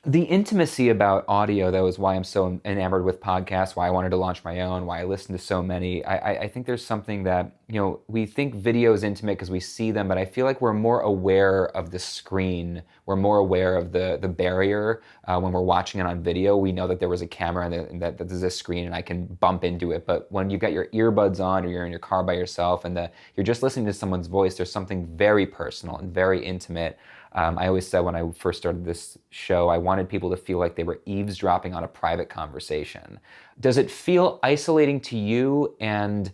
The intimacy about audio, though, is why I'm so enamored with podcasts, why I wanted to launch my own, why I listen to so many. I think there's something that, we think video is intimate because we see them, but I feel like we're more aware of the screen. We're more aware of the barrier. When we're watching it on video, we know that there was a camera and that there's a screen and I can bump into it. But when you've got your earbuds on or you're in your car by yourself and you're just listening to someone's voice, there's something very personal and very intimate. I always said when I first started this show, I wanted people to feel like they were eavesdropping on a private conversation. Does it feel isolating to you? And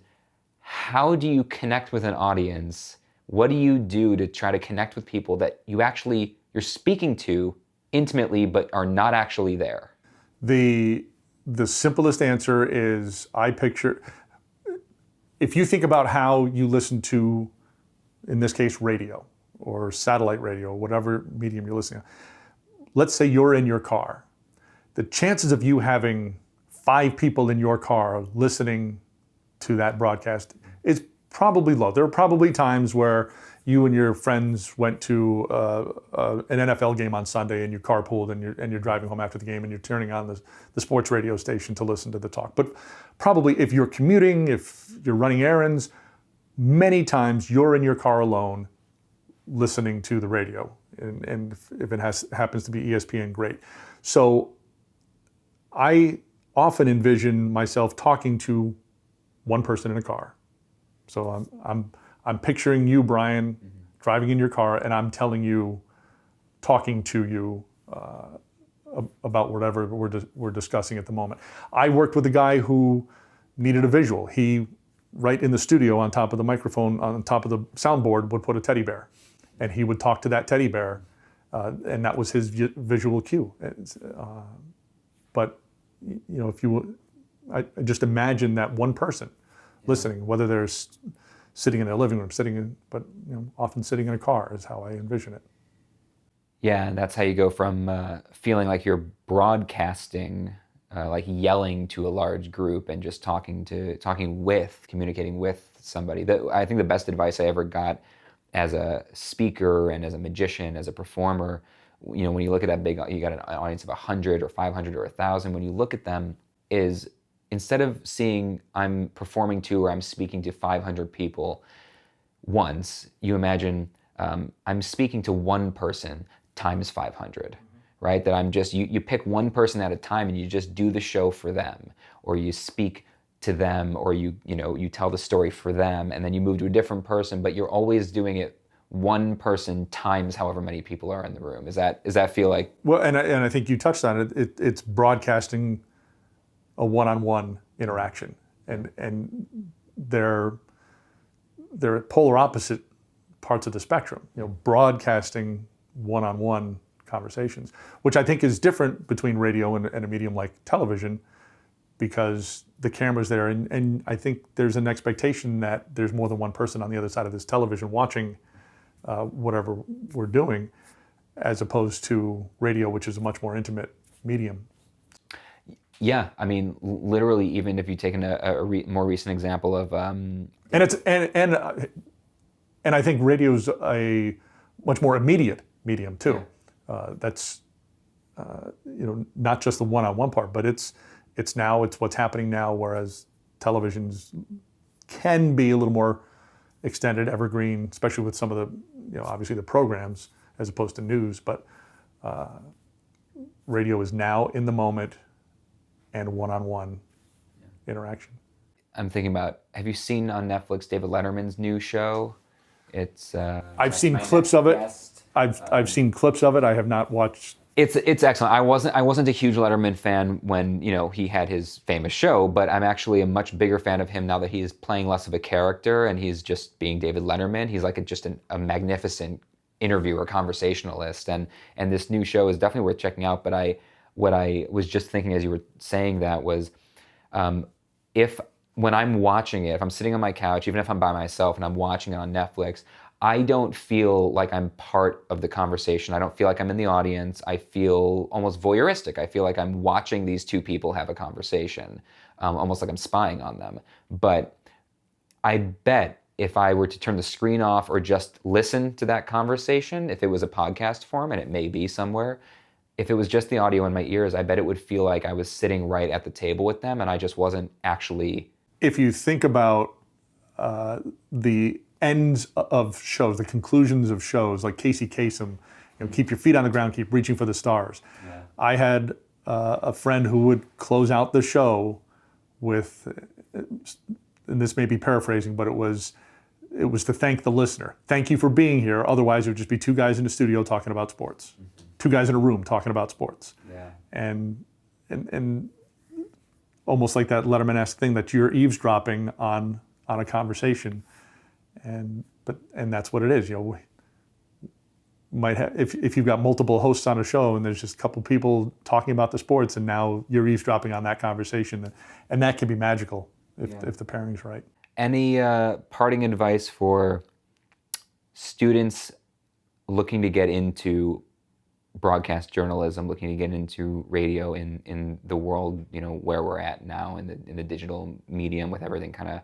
how do you connect with an audience? What do you do to try to connect with people that you're speaking to intimately, but are not actually there? The simplest answer is if you think about how you listen to, in this case, radio, or satellite radio, whatever medium you're listening to. Let's say you're in your car. The chances of you having 5 people in your car listening to that broadcast is probably low. There are probably times where you and your friends went to an NFL game on Sunday and you carpooled and you're driving home after the game and you're turning on the sports radio station to listen to the talk. But probably if you're commuting, if you're running errands, many times you're in your car alone listening to the radio, and if it happens to be ESPN, great. So I often envision myself talking to one person in a car. So I'm picturing you, Brian, driving in your car, and I'm talking to you about whatever we're discussing at the moment. I worked with a guy who needed a visual. He, right in the studio on top of the microphone, on top of the soundboard, would put a teddy bear. And he would talk to that teddy bear, and that was his visual cue. But I just imagine that one person listening, whether they're sitting in their living room, often sitting in a car is how I envision it. Yeah, and that's how you go from feeling like you're broadcasting, like yelling to a large group, and just communicating with somebody. I think the best advice I ever got as a speaker and as a magician, as a performer, when you look at that big, you got an audience of 100 or 500 or 1,000, when you look at them, is instead of seeing I'm performing to or I'm speaking to 500 people once, you imagine I'm speaking to one person times 500, right? That you pick one person at a time and you just do the show for them, or you speak to them, or you tell the story for them, and then you move to a different person, but you're always doing it one person times however many people are in the room. Does that feel like? Well, and I think you touched on it. It's broadcasting a one-on-one interaction, and they're at polar opposite parts of the spectrum. Broadcasting one-on-one conversations, which I think is different between radio and a medium like television, because the camera's there, and I think there's an expectation that there's more than one person on the other side of this television watching whatever we're doing, as opposed to radio, which is a much more intimate medium. Yeah, I mean, literally, even if you take a more recent example of, and I think radio's a much more immediate medium too. Yeah. That's not just the one-on-one part, but it's what's happening now, whereas televisions can be a little more extended, evergreen, especially with some of the, obviously the programs as opposed to news. But radio is now in the moment and one-on-one interaction. I'm thinking about, have you seen on Netflix David Letterman's new show? It's I've seen clips of it. I've seen clips of it. I have not watched. It's excellent. I wasn't a huge Letterman fan when he had his famous show, but I'm actually a much bigger fan of him now that he's playing less of a character and he's just being David Letterman. He's like just a magnificent interviewer, conversationalist, and this new show is definitely worth checking out. But what I was just thinking as you were saying that was, when I'm watching it, if I'm sitting on my couch, even if I'm by myself and I'm watching it on Netflix, I don't feel like I'm part of the conversation. I don't feel like I'm in the audience. I feel almost voyeuristic. I feel like I'm watching these two people have a conversation, almost like I'm spying on them. But I bet if I were to turn the screen off or just listen to that conversation, if it was a podcast form, and it may be somewhere, if it was just the audio in my ears, I bet it would feel like I was sitting right at the table with them and I just wasn't actually. If you think about the ends of shows, the conclusions of shows, like Casey Kasem, keep your feet on the ground, keep reaching for the stars. Yeah. I had a friend who would close out the show with, and this may be paraphrasing, but it was to thank the listener. Thank you for being here. Otherwise, it would just be two guys in the studio talking about sports. Mm-hmm. Two guys in a room talking about sports. Yeah. And almost like that Letterman-esque thing that you're eavesdropping on a conversation. And that's what it is. Might have, if you've got multiple hosts on a show and there's just a couple people talking about the sports, and now you're eavesdropping on that conversation, and that can be magical if the pairing's right. Any parting advice for students looking to get into broadcast journalism, looking to get into radio in the world, where we're at now in the digital medium with everything kind of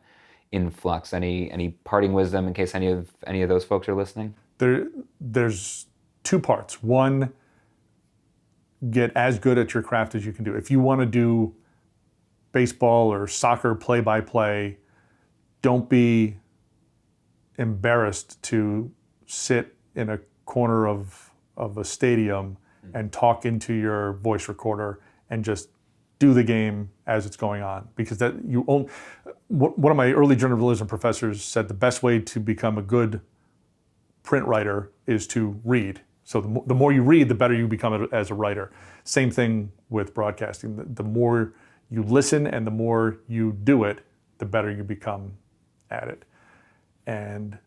in flux? Any parting wisdom in case any of those folks are listening? There's two parts. One, get as good at your craft as you can do. If you want to do baseball or soccer play-by-play, don't be embarrassed to sit in a corner of a stadium and talk into your voice recorder and just do the game as it's going on. Because one of my early journalism professors said the best way to become a good print writer is to read. So the more you read, the better you become as a writer. Same thing with broadcasting. The more you listen and the more you do it, the better you become at it. And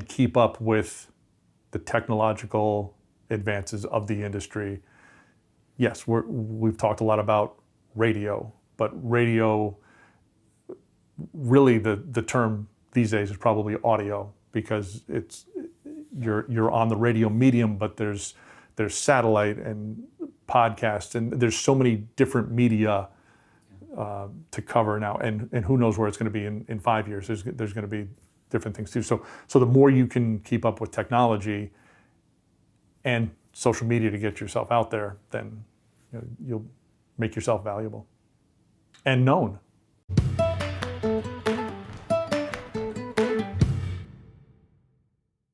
keep up with the technological advances of the industry. Yes, we've talked a lot about radio, but radio, really the term these days is probably audio, because you're on the radio medium, but there's satellite and podcasts, and there's so many different media to cover now, and who knows where it's going to be in 5 years. There's going to be different things too. So the more you can keep up with technology and social media to get yourself out there, then you'll make yourself valuable and known.